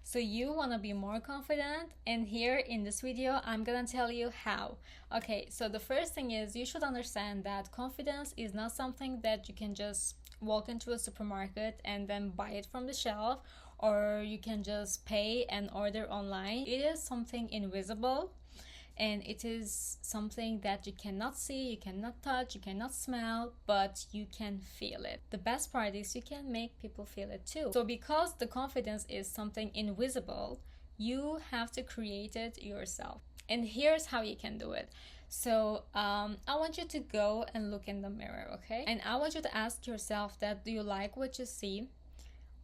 So you want to be more confident, and here in this video I'm gonna tell you how. Okay, so the first thing is you should understand that confidence is not something that you can just walk into a supermarket and then buy it from the shelf, or you can just pay and order online. It is something invisible, and it is something that you cannot see, you cannot touch, you cannot smell, but you can feel it. The best part is you can make people feel it too. So because the confidence is something invisible, you have to create it yourself. And here's how you can do it. So I want you to go and look in the mirror, okay? And I want you to ask yourself that, do you like what you see?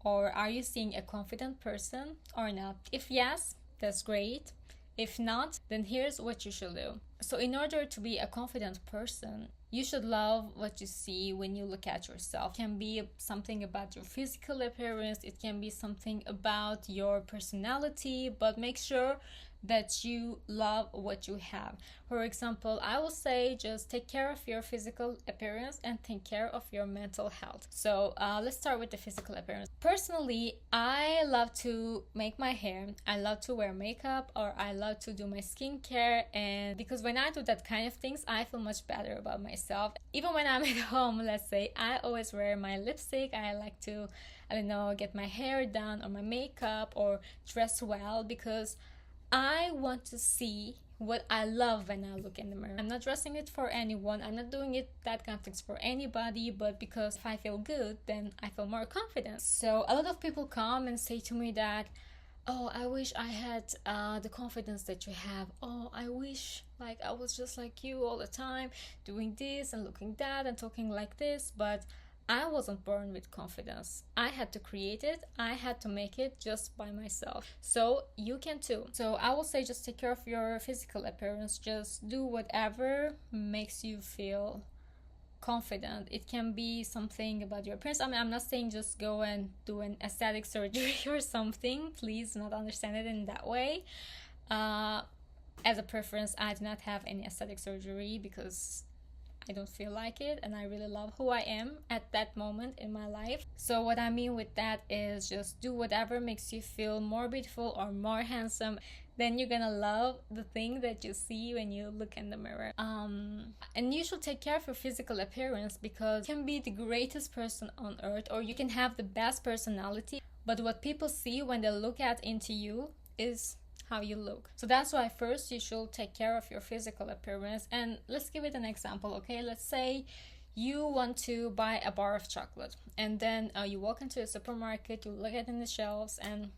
Or are you seeing a confident person or not? If yes, that's great. If not, then here's what you should do. So in order to be a confident person, you should love what you see when you look at yourself. It can be something about your physical appearance, it can be something about your personality, but make sure that you love what you have. For example, I will say just take care of your physical appearance and take care of your mental health. So let's start with the physical appearance. Personally, I love to make my hair, I love to wear makeup, or I love to do my skincare, and because when I do that kind of things, I feel much better about myself. Even when I'm at home, let's say, I always wear my lipstick, I like to, I don't know, get my hair done or my makeup or dress well, because I want to see what I love when I look in the mirror. I'm not dressing it for anyone, I'm not doing it that kind of things for anybody, but because if I feel good, then I feel more confident. So a lot of people come and say to me that, oh, I wish I had the confidence that you have. Oh, I wish like I was just like you all the time, doing this and looking that and talking like this, but I wasn't born with confidence. I had to create it. I had to make it just by myself. So you can too. So I will say just take care of your physical appearance. Just do whatever makes you feel confident. It can be something about your appearance. I mean, I'm not saying just go and do an aesthetic surgery or something. Please not understand it in that way. As a preference, I do not have any aesthetic surgery because I don't feel like it, and I really love who I am at that moment in my life. So what I mean with that is just do whatever makes you feel more beautiful or more handsome. Then you're gonna love the thing that you see when you look in the mirror. And you should take care of your physical appearance, because you can be the greatest person on earth, or you can have the best personality, but what people see when they look at into you is how you look. So that's why first you should take care of your physical appearance. And let's give it an example, okay? Let's say you want to buy a bar of chocolate, and then you walk into a supermarket, you look at it in the shelves, and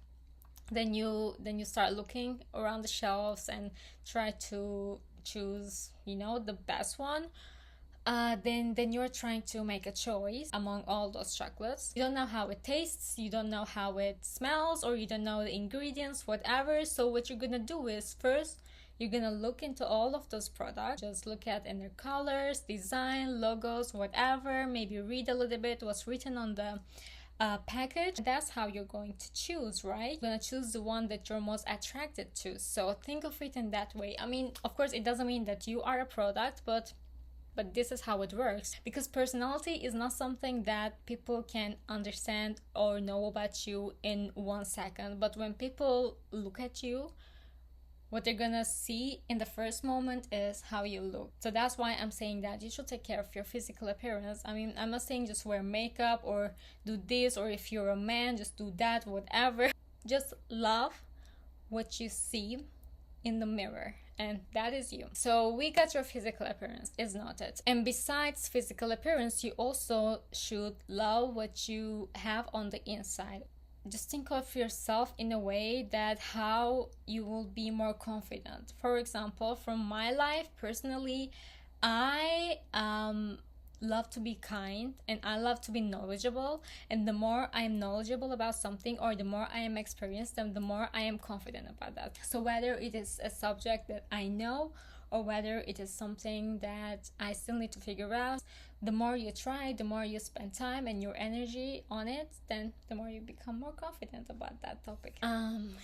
then you start looking around the shelves and try to choose, you know, the best one. Then you're trying to make a choice among all those chocolates. You don't know how it tastes, you don't know how it smells, or you don't know the ingredients, whatever. So what you're gonna do is first you're gonna look into all of those products, just look at in their colors, design, logos, whatever. Maybe read a little bit what's written on the package. That's how you're going to choose, right? You're gonna choose the one that you're most attracted to. So think of it in that way. I mean, of course, it doesn't mean that you are a product, but this is how it works, because personality is not something that people can understand or know about you in 1 second. But when people look at you, what they're gonna see in the first moment is how you look. So that's why I'm saying that you should take care of your physical appearance. I mean, I'm not saying just wear makeup or do this, or if you're a man, just do that, whatever. Just love what you see in the mirror, and that is you. So we got your physical appearance, is not it. And besides physical appearance, you also should love what you have on the inside. Just think of yourself in a way that how you will be more confident. For example, from my life personally, I love to be kind, and I love to be knowledgeable, and the more I am knowledgeable about something, or the more I am experienced, then the more I am confident about that. So whether it is a subject that I know, or whether it is something that I still need to figure out, the more you try, the more you spend time and your energy on it, then the more you become more confident about that topic.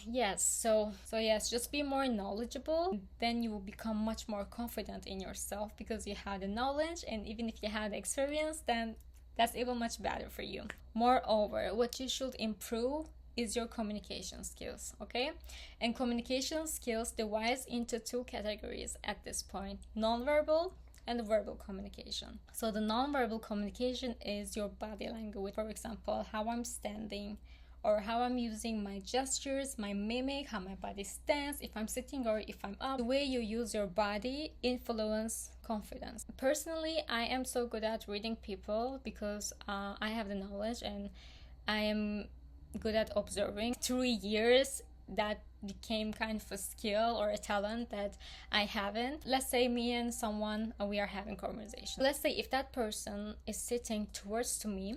Yes, so yes, just be more knowledgeable, then you will become much more confident in yourself, because you have the knowledge, and even if you have the experience, then that's even much better for you. Moreover, what you should improve is your communication skills, okay? And communication skills divide into two categories at this point: nonverbal and verbal communication. So the nonverbal communication is your body language. For example, how I'm standing, or how I'm using my gestures, my mimic, how my body stands, if I'm sitting or if I'm up. The way you use your body influence confidence. Personally, I am so good at reading people because I have the knowledge and I am good at observing. 3 years that became kind of a skill or a talent that I haven't. Let's say me and someone, we are having conversation. Let's say if that person is sitting towards to me,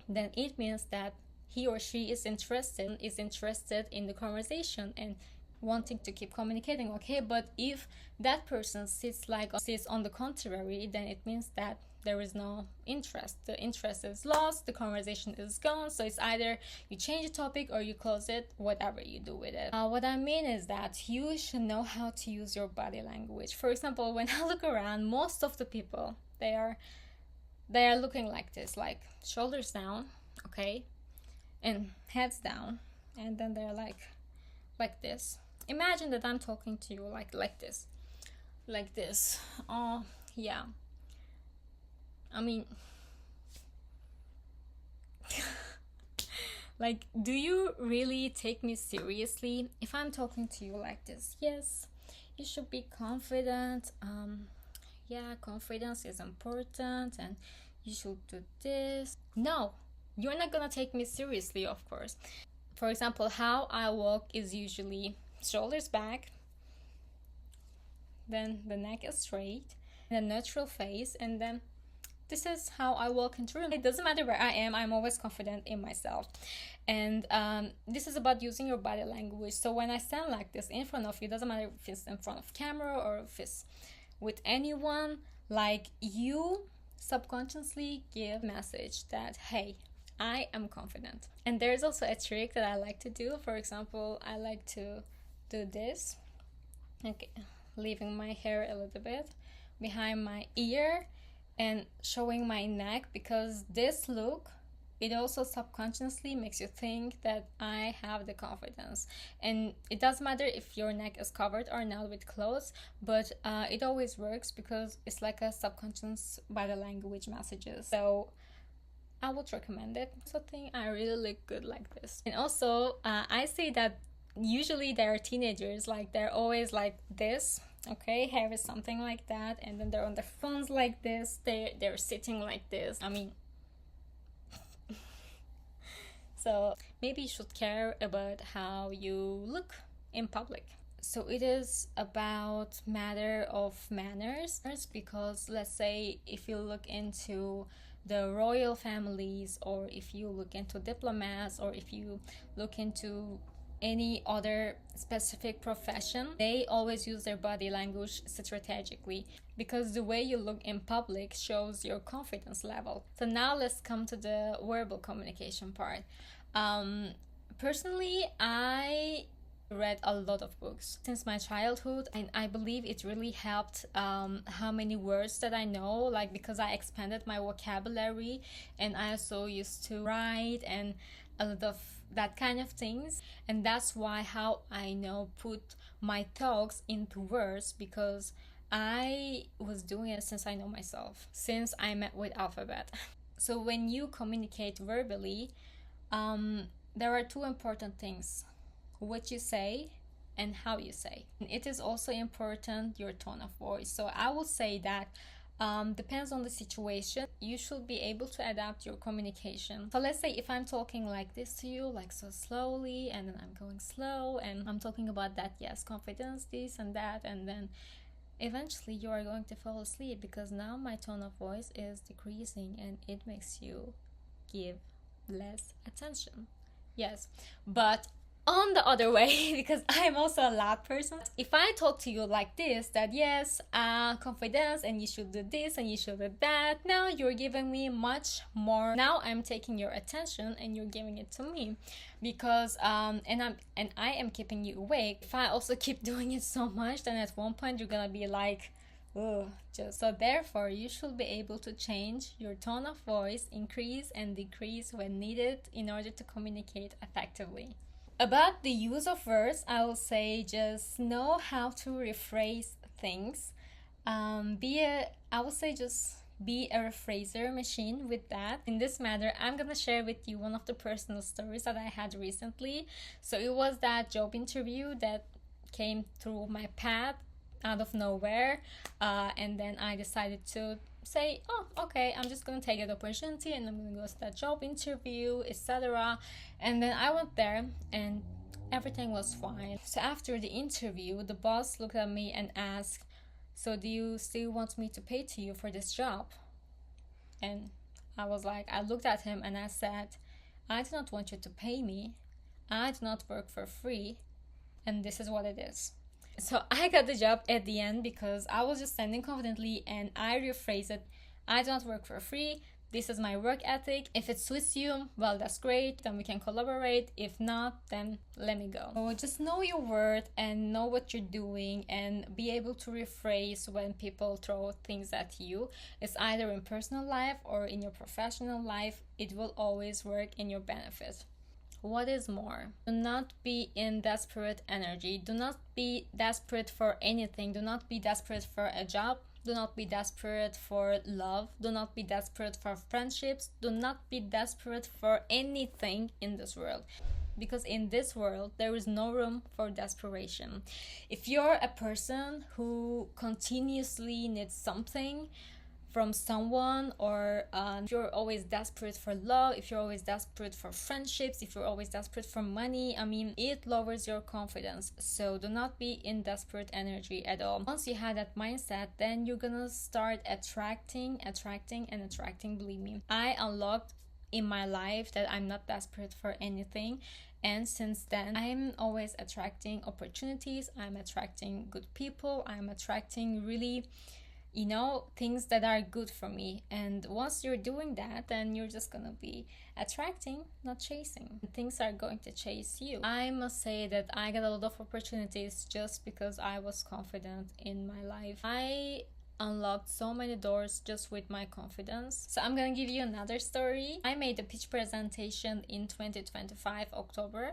then it means that he or she is interested in the conversation and wanting to keep communicating, okay? But if that person sits on the contrary, then it means that there is no interest. The interest is lost, the conversation is gone. So it's either you change the topic or you close it, whatever you do with it. What I mean is that you should know how to use your body language. For example, when I look around, most of the people, they are looking like this, like shoulders down, okay, and heads down, and then they're like this. Imagine that I'm talking to you like this. Oh yeah, I mean like, do you really take me seriously if I'm talking to you like this? Yes, you should be confident. Yeah, confidence is important and you should do this. No, you're not gonna take me seriously, of course. For example, how I walk is usually shoulders back, then the neck is straight, and a neutral face, and then this is how I walk into room. It doesn't matter where I am, I'm always confident in myself. And this is about using your body language. So when I stand like this in front of you, doesn't matter if it's in front of camera or if it's with anyone, like, you subconsciously give message that, hey, I am confident. And there's also a trick that I like to do. For example, I like to do this, okay, leaving my hair a little bit behind my ear and showing my neck, because this look, it also subconsciously makes you think that I have the confidence. And it doesn't matter if your neck is covered or not with clothes, but it always works because it's like a subconscious body language messages. So I would recommend it. So I think I really look good like this. And also I say that usually there are teenagers, like they're always like this, okay, hair is something like that, and then they're on their phones like this, they're sitting like this. I mean, so maybe you should care about how you look in public. So it is about matter of manners, because let's say if you look into the royal families, or if you look into diplomats, or if you look into any other specific profession, they always use their body language strategically, because the way you look in public shows your confidence level. So now let's come to the verbal communication part. Personally, I read a lot of books since my childhood, and I believe it really helped how many words that I know, like, because I expanded my vocabulary, and I also used to write and a lot of that kind of things. And that's why how I know put my thoughts into words, because I was doing it since I know myself, since I met with Alphabet. So when you communicate verbally, there are two important things: what you say and how you say. And it is also important your tone of voice. So I will say that depends on the situation, you should be able to adapt your communication. So let's say if I'm talking like this to you, like so slowly, and then I'm going slow and I'm talking about that, yes, confidence, this and that, and then eventually you are going to fall asleep, because now my tone of voice is decreasing and it makes you give less attention. Yes, but on the other way, because I'm also a loud person, if I talk to you like this, that yes, confidence, and you should do this and you should do that, now you're giving me much more. Now I'm taking your attention and you're giving it to me, because and I am keeping you awake. If I also keep doing it so much, then at one point you're gonna be like Ugh, just so therefore you should be able to change your tone of voice, increase and decrease when needed in order to communicate effectively. About the use of words, I will say just know how to rephrase things. I would say just be a rephraser machine with that. In this matter, I'm gonna share with you one of the personal stories that I had recently. So it was that job interview that came through my path out of nowhere, and then I decided to say, oh, okay, I'm just gonna take that opportunity and I'm gonna go to that job interview, etc. And then I went there and everything was fine. So after the interview, the boss looked at me and asked, so do you still want me to pay to you for this job? And I was like, I looked at him and I said, I do not want you to pay me. I do not work for free, and this is what it is. So I got the job at the end because I was just standing confidently and I rephrased it. I do not work for free. This is my work ethic. If it suits you, well, that's great. Then we can collaborate. If not, then let me go. So just know your worth and know what you're doing and be able to rephrase when people throw things at you. It's either in personal life or in your professional life. It will always work in your benefit. What is more? Do not be in desperate energy. Do not be desperate for anything. Do not be desperate for a job. Do not be desperate for love. Do not be desperate for friendships. Do not be desperate for anything in this world. Because in this world, there is no room for desperation. If you're a person who continuously needs something from someone, or if you're always desperate for love, if you're always desperate for friendships, if you're always desperate for money, I mean, it lowers your confidence. So do not be in desperate energy at all. Once you have that mindset, then you're gonna start attracting. Believe me, I unlocked in my life that I'm not desperate for anything, and since then I'm always attracting opportunities, I'm attracting good people, I'm attracting really things that are good for me. And once you're doing that, then you're just gonna be attracting, not chasing. Things are going to chase you. I must say that I got a lot of opportunities just because I was confident in my life. I unlocked so many doors just with my confidence. So I'm gonna give you another story. I made a pitch presentation in 2025 October,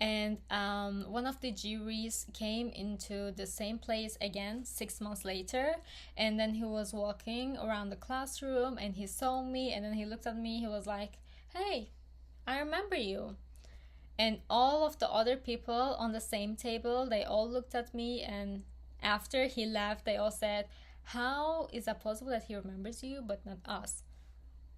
and one of the juries came into the same place again 6 months later, and then he was walking around the classroom and he saw me, and then he looked at me, he was like, hey, I remember you. And all of the other people on the same table, they all looked at me, and after he left, they all said, how is that possible that he remembers you but not us?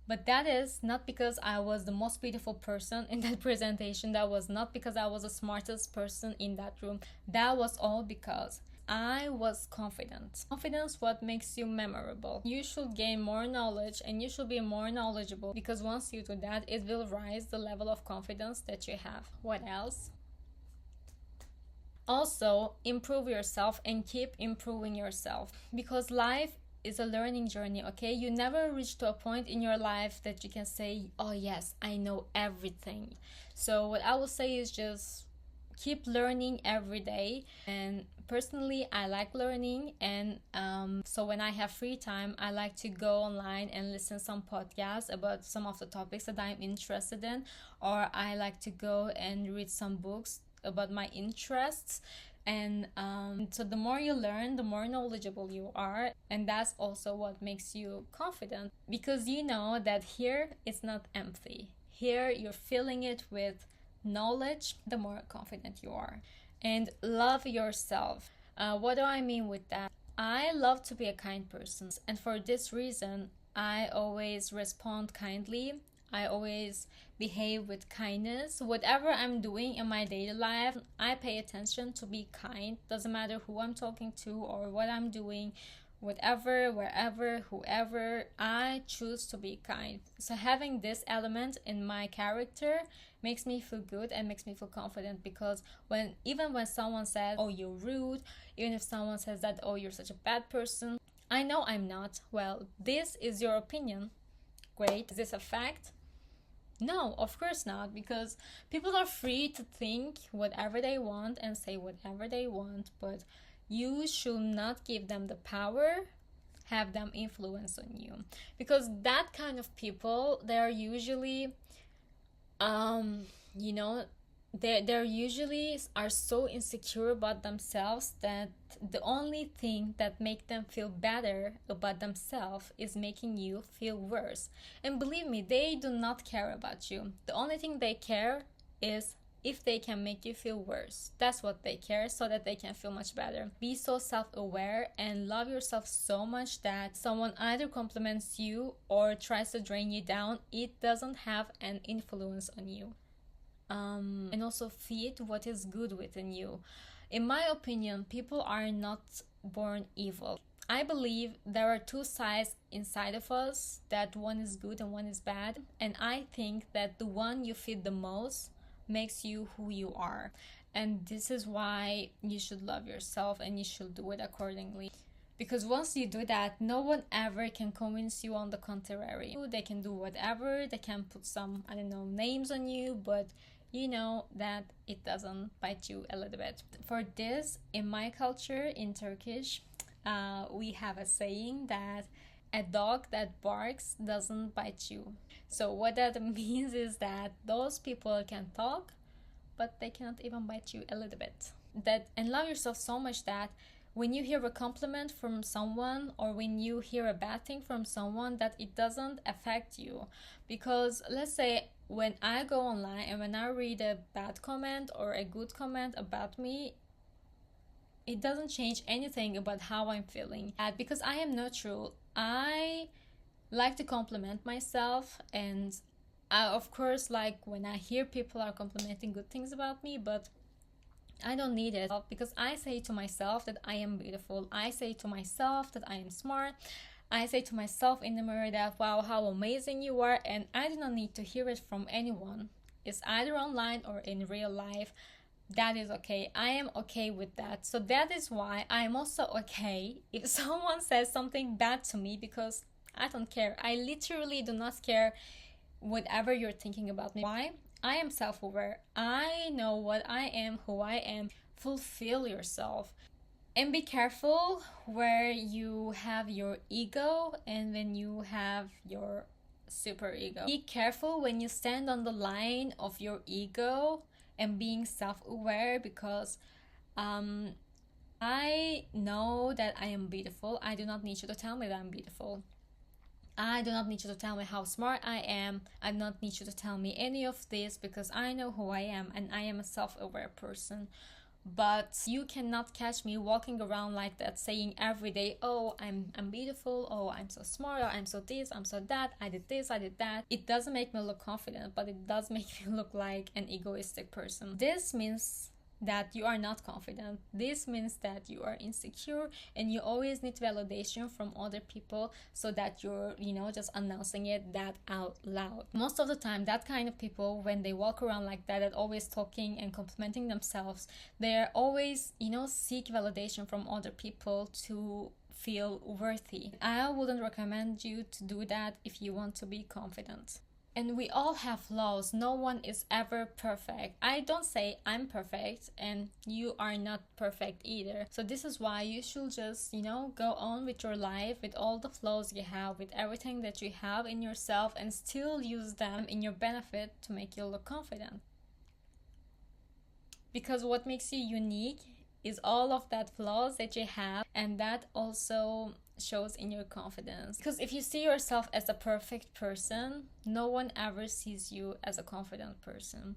But that is not because I was the most beautiful person in that presentation. That was not because I was the smartest person in that room. That was all because I was confident. Confidence what makes you memorable. You should gain more knowledge and you should be more knowledgeable, because once you do that, it will rise the level of confidence that you have. What else? Also, improve yourself and keep improving yourself, because life is a learning journey. Okay, you never reach to a point in your life that you can say, oh yes, I know everything. So what I will say is just keep learning every day. And personally, I like learning, and so when I have free time, I like to go online and listen some podcasts about some of the topics that I'm interested in, or I like to go and read some books about my interests. And so the more you learn, the more knowledgeable you are, and that's also what makes you confident, because you know that here it's not empty. Here you're filling it with knowledge. The more confident you are. And love yourself. What do I mean with that? I love to be a kind person, and for this reason I always respond kindly. I always behave with kindness. Whatever I'm doing in my daily life, I pay attention to be kind. Doesn't matter who I'm talking to or what I'm doing, whatever, wherever, whoever, I choose to be kind. So having this element in my character makes me feel good and makes me feel confident, because even when someone says, oh, you're rude, even if someone says that, oh, you're such a bad person, I know I'm not. Well, this is your opinion. Great. Is this a fact? No, of course not, because people are free to think whatever they want and say whatever they want, but you should not give them the power have them influence on you, because that kind of people, they're usually you know, they're usually are so insecure about themselves that the only thing that make them feel better about themselves is making you feel worse. And believe me, they do not care about you. The only thing they care is if they can make you feel worse. That's what they care, so that they can feel much better. Be so self-aware and love yourself so much that someone either compliments you or tries to drain you down, it doesn't have an influence on you. And also feed what is good within you. In my opinion, people are not born evil. I believe there are two sides inside of us, that one is good and one is bad. And I think that the one you feed the most makes you who you are. And this is why you should love yourself and you should do it accordingly. Because once you do that, no one ever can convince you on the contrary. They can do whatever, they can put some, I don't know, names on you, but you know that it doesn't bite you a little bit. For this, in my culture, in Turkish, we have a saying that a dog that barks doesn't bite you. So what that means is that those people can talk, but they cannot even bite you a little bit. And love yourself so much that when you hear a compliment from someone, or when you hear a bad thing from someone, that it doesn't affect you. Because let's say when I go online and when I read a bad comment or a good comment about me, it doesn't change anything about how I'm feeling. Because I am neutral, I like to compliment myself, and I, of course, like when I hear people are complimenting good things about me, but I don't need it, because I say to myself that I am beautiful. I say to myself that I am smart. I say to myself in the mirror that, wow, how amazing you are, and I do not need to hear it from anyone. It's either online or in real life. That is okay. I am okay with that. So that is why I am also okay if someone says something bad to me, because I don't care. I literally do not care whatever you're thinking about me. Why? I am self-aware. I know what I am, who I am. Fulfill yourself. And be careful where you have your ego and when you have your super ego. Be careful when you stand on the line of your ego and being self-aware, because I know that I am beautiful. I do not need you to tell me that I'm beautiful. I do not need you to tell me how smart I am. I do not need you to tell me any of this, because I know who I am and I am a self-aware person. But you cannot catch me walking around like that, saying every day, oh, I'm beautiful, oh, I'm so smart, or I'm so this, I'm so that, I did this, I did that. It doesn't make me look confident, but it does make me look like an egoistic person. This means that you are not confident. This means that you are insecure, and you always need validation from other people, so that you're, just announcing it that out loud. Most of the time, that kind of people, when they walk around like that always talking and complimenting themselves, they're always, seek validation from other people to feel worthy. I wouldn't recommend you to do that if you want to be confident. And we all have flaws. No one is ever perfect. I don't say I'm perfect and you are not perfect either. So this is why you should just, go on with your life with all the flaws you have, with everything that you have in yourself, and still use them in your benefit to make you look confident. Because what makes you unique is all of that flaws that you have, and that also shows in your confidence. Because if you see yourself as a perfect person, no one ever sees you as a confident person.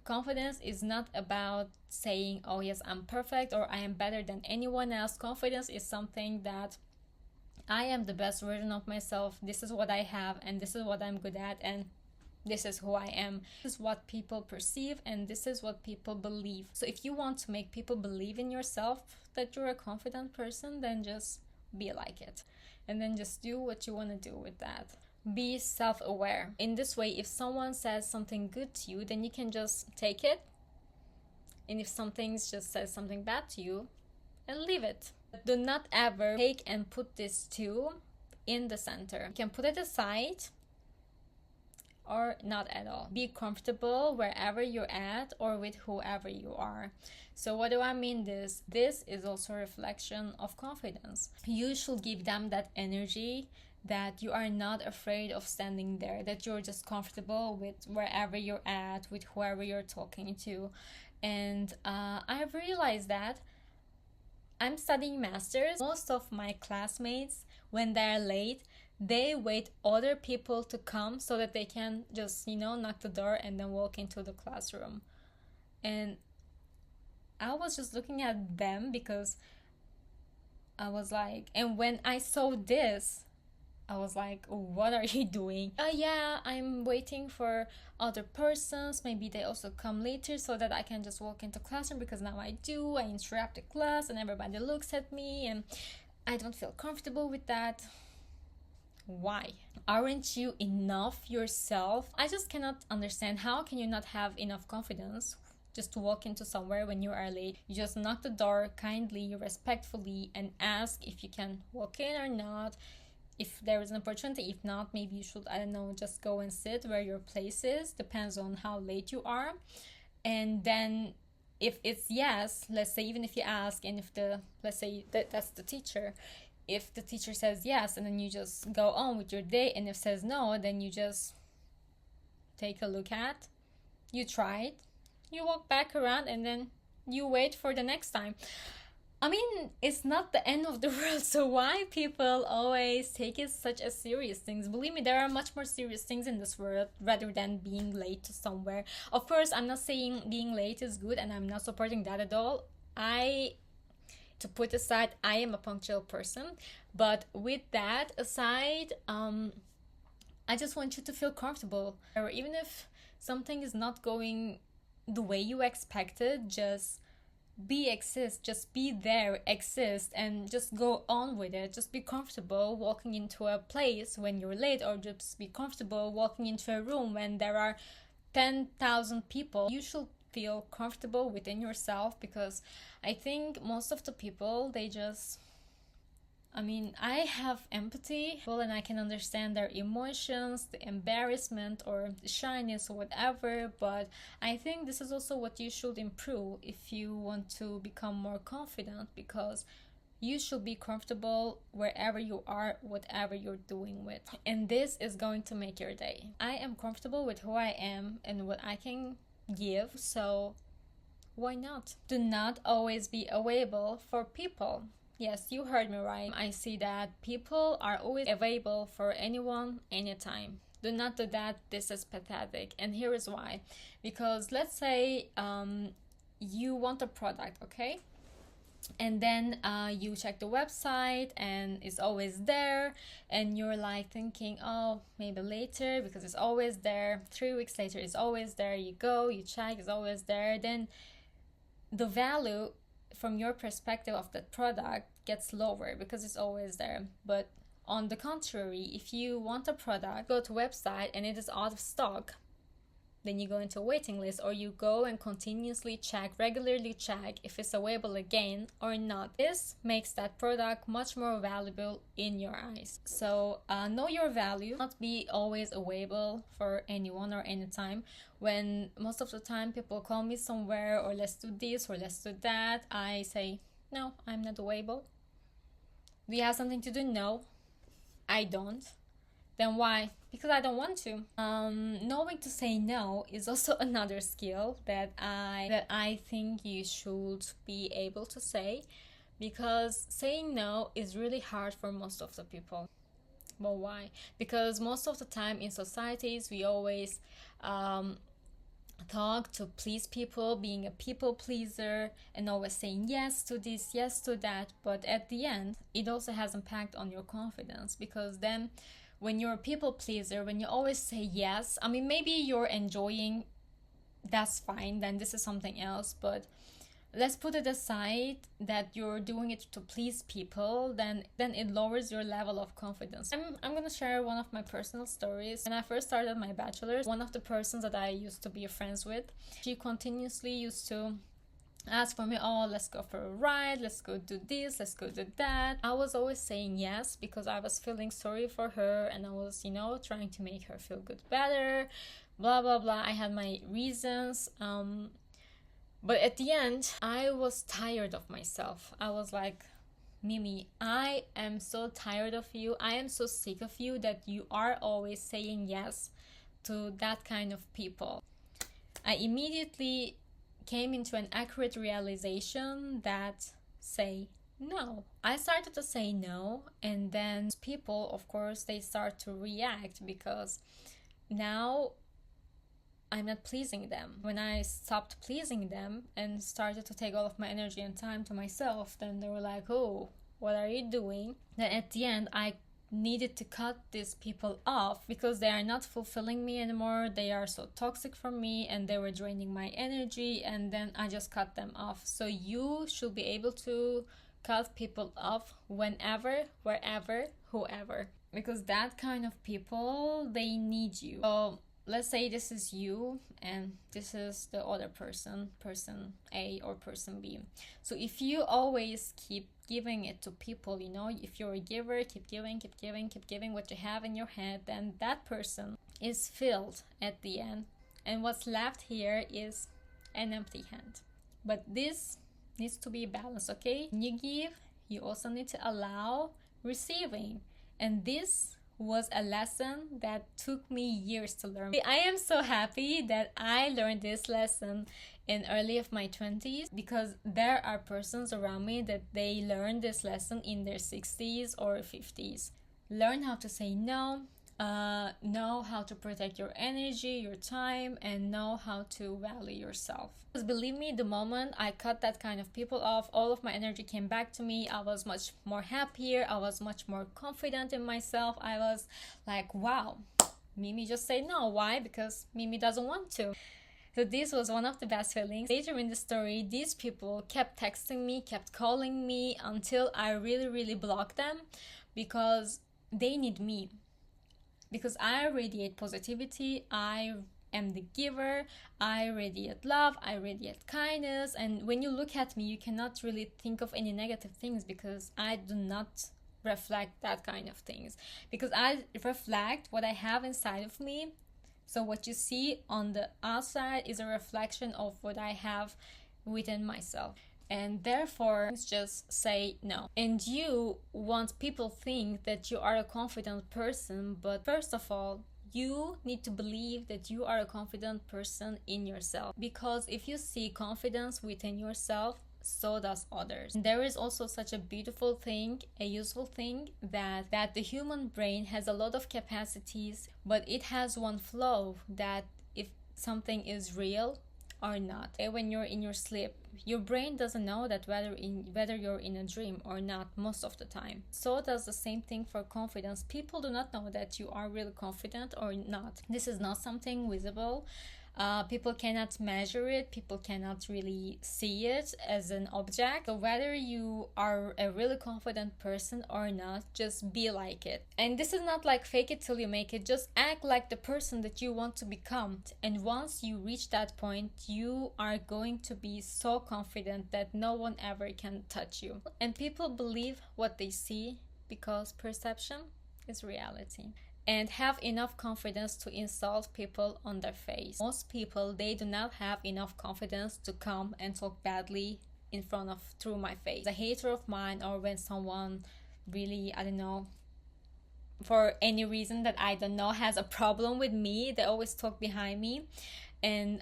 Confidence is not about saying, oh yes, I'm perfect or I am better than anyone else. Confidence is something that I am the best version of myself. This is what I have and this is what I'm good at, and this is who I am. This is what people perceive and this is what people believe. So if you want to make people believe in yourself that you're a confident person, then just be like it, and then just do what you want to do with that. Be self-aware. In this way, if someone says something good to you, then you can just take it, and if something just says something bad to you, and leave it. Do not ever take and put these two in the center. You can put it aside, or not at all. Be comfortable wherever you're at or with whoever you are. So what do I mean this? This is also a reflection of confidence. You should give them that energy that you are not afraid of standing there, that you're just comfortable with wherever you're at, with whoever you're talking to. And I've realized that I'm studying masters. Most of my classmates, when they're late, they wait other people to come so that they can just, knock the door and then walk into the classroom. And I was just looking at them because I was like, and when I saw this, I was like, what are you doing? Yeah, I'm waiting for other persons. Maybe they also come later so that I can just walk into classroom, because now I interrupt the class and everybody looks at me and I don't feel comfortable with that. Why? Aren't you enough yourself? I just cannot understand, how can you not have enough confidence just to walk into somewhere when you are late? You just knock the door kindly, respectfully, and ask if you can walk in or not, if there is an opportunity. If not, maybe you should, I don't know, just go and sit where your place is. Depends on how late you are. And then if it's yes, let's say, even if you ask, and if let's say that's the teacher, if the teacher says yes, and then you just go on with your day, and if says no, then you just take a look at, you try it, you walk back around, and then you wait for the next time. I mean, it's not the end of the world, so why people always take it such as serious things? Believe me, there are much more serious things in this world rather than being late to somewhere. Of course, I'm not saying being late is good, and I'm not supporting that at all. To put aside, I am a punctual person, but with that aside, I just want you to feel comfortable. Or even if something is not going the way you expected, just be there, exist, and just go on with it. Just be comfortable walking into a place when you're late, or just be comfortable walking into a room when there are 10,000 people. You should feel comfortable within yourself, because I think most of the people, I have empathy, and I can understand their emotions, the embarrassment or the shyness or whatever, but I think this is also what you should improve if you want to become more confident, because you should be comfortable wherever you are, whatever you're doing with. And this is going to make your day. I am comfortable with who I am and what I can give, so why not? Do not always be available for people. Yes, you heard me right. I see that people are always available for anyone, anytime. Do not do that. This is pathetic. And here is why. Because let's say you want a product, okay? And then you check the website and it's always there, and you're like thinking, oh, maybe later, because it's always there. 3 weeks later, it's always there. You go, you check, it's always there. Then the value from your perspective of that product gets lower because it's always there. But on the contrary, if you want a product, go to website and it is out of stock, then you go into a waiting list, or you go and continuously regularly check if it's available again or not. This makes that product much more valuable in your eyes. So know your value. Not be always available for anyone or anytime. When most of the time people call me somewhere, or let's do this or let's do that, I say, no, I'm not available. Do you have something to do? No, I don't. Then why? Because I don't want to. Knowing to say no is also another skill that I think you should be able to say, because saying no is really hard for most of the people. But why? Because most of the time in societies we always talk to please people, being a people pleaser, and always saying yes to this, yes to that. But at the end, it also has impact on your confidence, because then when you're a people pleaser, when you always say yes, maybe you're enjoying, that's fine, then this is something else. But let's put it aside that you're doing it to please people, then it lowers your level of confidence. I'm gonna share one of my personal stories. When I first started my bachelor's, one of the persons that I used to be friends with, she continuously used to ask for me, oh, let's go for a ride, let's go do this, let's go do that. I was always saying yes because I was feeling sorry for her, and I was, trying to make her feel good better, blah blah blah. I had my reasons. But at the end, I was tired of myself. I was like, Mimi, I am so tired of you. I am so sick of you that you are always saying yes to that kind of people. I immediately came into an accurate realization that say no. I started to say no, and then people, of course, they start to react because now I'm not pleasing them. When I stopped pleasing them and started to take all of my energy and time to myself, then they were like, oh, what are you doing? Then at the end, I needed to cut these people off because they are not fulfilling me anymore. They are so toxic for me and they were draining my energy, and then I just cut them off. So you should be able to cut people off whenever, wherever, whoever, because that kind of people, they need you. So let's say this is you and this is the other person A or person B. So if you always keep giving it to people, if you're a giver, keep giving what you have in your head, then that person is filled at the end, and what's left here is an empty hand. But this needs to be balanced, okay? When you give, you also need to allow receiving, and this was a lesson that took me years to learn. I am so happy that I learned this lesson in early of my 20s, because there are persons around me that they learned this lesson in their 60s or 50s. Learn how to say no, know how to protect your energy, your time, and know how to value yourself. Because believe me, the moment I cut that kind of people off, all of my energy came back to me. I was much more happier. I was much more confident in myself. I was like, wow, Mimi just said no. Why? Because Mimi doesn't want to. So this was one of the best feelings. Later in the story, these people kept texting me, kept calling me, until I really blocked them, because they need me. Because I radiate positivity, I am the giver, I radiate love, I radiate kindness, and when you look at me, you cannot really think of any negative things, because I do not reflect that kind of things, because I reflect what I have inside of me. So what you see on the outside is a reflection of what I have within myself. And therefore, just say no. And you want people think that you are a confident person, but first of all, you need to believe that you are a confident person in yourself. Because if you see confidence within yourself, so does others. And there is also such a beautiful thing, a useful thing, that the human brain has a lot of capacities, but it has one flaw, that if something is real or not. When you're in your sleep, your brain doesn't know that whether you're in a dream or not most of the time. So does the same thing for confidence. People do not know that you are really confident or not. This is not something visible. People cannot measure it. People cannot really see it as an object. So whether you are a really confident person or not, just be like it. And this is not like fake it till you make it. Just act like the person that you want to become. And once you reach that point, you are going to be so confident that no one ever can touch you. And people believe what they see, because perception is reality. And have enough confidence to insult people on their face. Most people, they do not have enough confidence to come and talk badly through my face. A hater of mine, or when someone really, I don't know, for any reason that I don't know, has a problem with me, they always talk behind me. And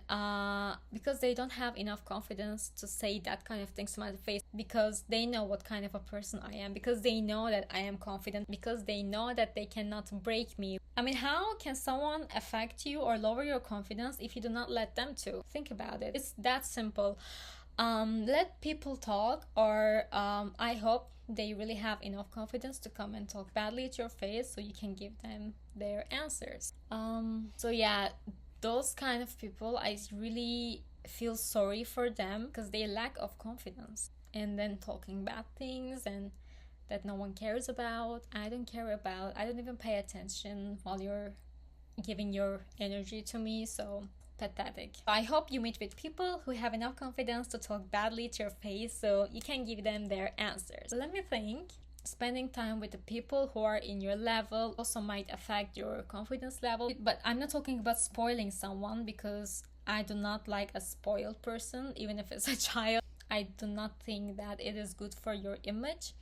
because they don't have enough confidence to say that kind of things to my face, because they know what kind of a person I am, because they know that I am confident, because they know that they cannot break me. I mean, how can someone affect you or lower your confidence if you do not let them to? Think about it. It's that simple. Let people talk, or I hope they really have enough confidence to come and talk badly at your face, so you can give them their answers. So yeah, those kind of people, I really feel sorry for them, because they lack of confidence, and then talking bad things and that no one cares about. I don't care about. I don't even pay attention while you're giving your energy to me. So pathetic. I hope you meet with people who have enough confidence to talk badly to your face so you can give them their answers. Let me think. Spending time with the people who are in your level also might affect your confidence level, but I'm not talking about spoiling someone, because I do not like a spoiled person, even if it's a child. I do not think that it is good for your image.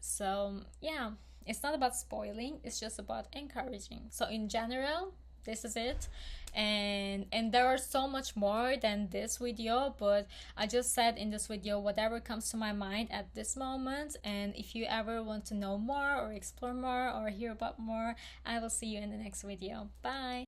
So yeah, it's not about spoiling, it's just about encouraging. So in general, this is it. And there are so much more than this video, but I just said in this video whatever comes to my mind at this moment. And if you ever want to know more or explore more or hear about more, I will see you in the next video. Bye.